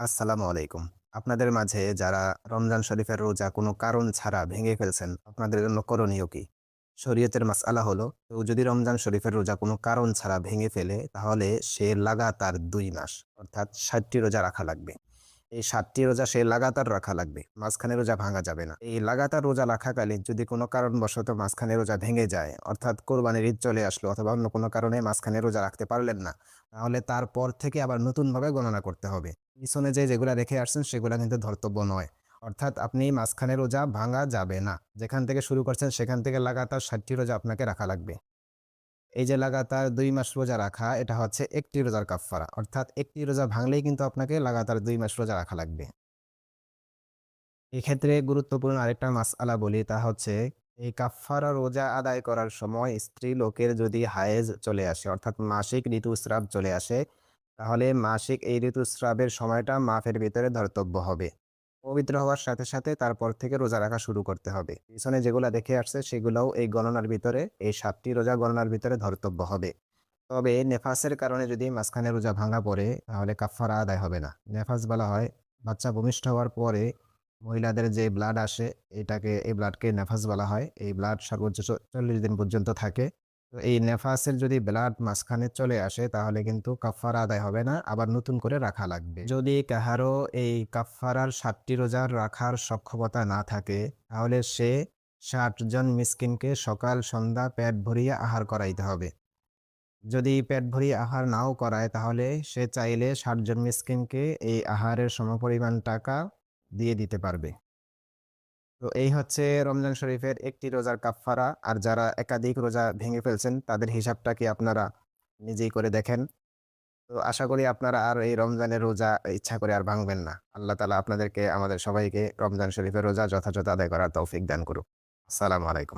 আসসালামু আলাইকুম। আপনাদের মাঝে যারা রমজান শরীফের রোজা কোনো কারণ ছাড়া ভেঙে ফেলছেন, আপনাদের জন্য করণীয় কি? শরীয়তের মাসআলা হলো, কেউ যদি রমজান শরীফের রোজা কোনো কারণ ছাড়া ভেঙে ফেলে, তাহলে সে লাগাতার ২ মাস অর্থাৎ ৬০ টি রোজা রাখা লাগবে। এই ৭ টি রোজা সে লাগাতার রাখা লাগবে। মাঝখানে রোজা ভাঙা যাবে না। এই লাগাতার রোজা রাখাকালীন যদি কোনো কারণবশত মাঝখানে রোজা ভেঙে যায়, অর্থাৎ কোরবানির ঈদ চলে আসলো অথবা অন্য কোনো কারণে মাঝখানে রোজা রাখতে পারলেন না, তাহলে তারপর থেকে আবার নতুনভাবে গণনা করতে হবে। পিছনে যেগুলা রেখে আসছেন সেগুলা কিন্তু ধর্তব্য নয়। অর্থাৎ আপনি মাঝখানে রোজা ভাঙা যাবে না। যেখান থেকে শুরু করছেন সেখান থেকে লাগাতার ৬০ টি রোজা আপনাকে রাখা লাগবে। এই যে লাগাতার ২ মাস রোজা রাখা, এটা হচ্ছে একটি রোজার কাফফারা। অর্থাৎ একটি রোজা ভাঙলেই কিন্তু আপনাকে লাগাতার ২ মাস রোজা রাখা লাগবে। এক্ষেত্রে গুরুত্বপূর্ণ আরেকটা মাসআলা বলি, তা হচ্ছে এই কাফফারা রোজা আদায় করার সময় স্ত্রী লোকের যদি হায়েজ চলে আসে, অর্থাৎ মাসিক ঋতুস্রাব চলে আসে, তাহলে মাসিক এই ঋতুস্রাবের সময়টা মাসের ভিতরে ধর্তব্য হবে। পবিত্র হওয়ার সাথে, সাথে তারপর থেকে রোজা রাখা শুরু করতে হবে। পিছনে যেগুলা দেখে আসছে সেগুলাও এই গণনার ভিতরে, এই ৭ টি রোজা গণনার ভিতরে ধর্তব্য হবে। তবে নেফাসের কারণে যদি মাঝখানে রোজা ভাঙা পড়ে, তাহলে কাফফারা আদায় হবে না। নেফাস বলা হয় বাচ্চা ভূমিষ্ঠ হওয়ার পরে মহিলাদের যে ব্লাড আসে, এই ব্লাডকে নেফাস বলা হয়। এই ব্লাড সর্বোচ্চ ৪০ দিন পর্যন্ত থাকে। তো এই নেফাসের যদি ব্লাড মাঝখানে চলে আসে, তাহলে কিন্তু কাফফারা আদায় হবে না, আবার নতুন করে রাখা লাগবে। যদি কাহারো এই কাফফারার ৭ টি রোজা রাখার সক্ষমতা না থাকে, তাহলে সে ৬০ জন মিসকিনকে সকাল সন্ধ্যা পেট ভরিয়ে আহার করাইতে হবে। যদি পেট ভরিয়ে আহার নাও করায়, তাহলে সে চাইলে ৬০ জন মিসকিনকে এই আহারের সমপরিমাণ টাকা দিয়ে দিতে পারবে। তো এই হচ্ছে রমজান শরীফের একটি রোজার কাফফারা। আর যারা একাধিক রোজা ভেঙে ফেলছেন, তাদের হিসাবটা কি আপনারা নিজেই করে দেখেন। তো আশা করি আপনারা আর এই রমজানের রোজা ইচ্ছা করে আর ভাঙবেন না। আল্লাহ তাআলা আপনাদেরকে, আমাদের সবাইকে রমজান শরীফের রোজা যথাযথ আদায় করার তৌফিক দান করুক। আসসালামু আলাইকুম।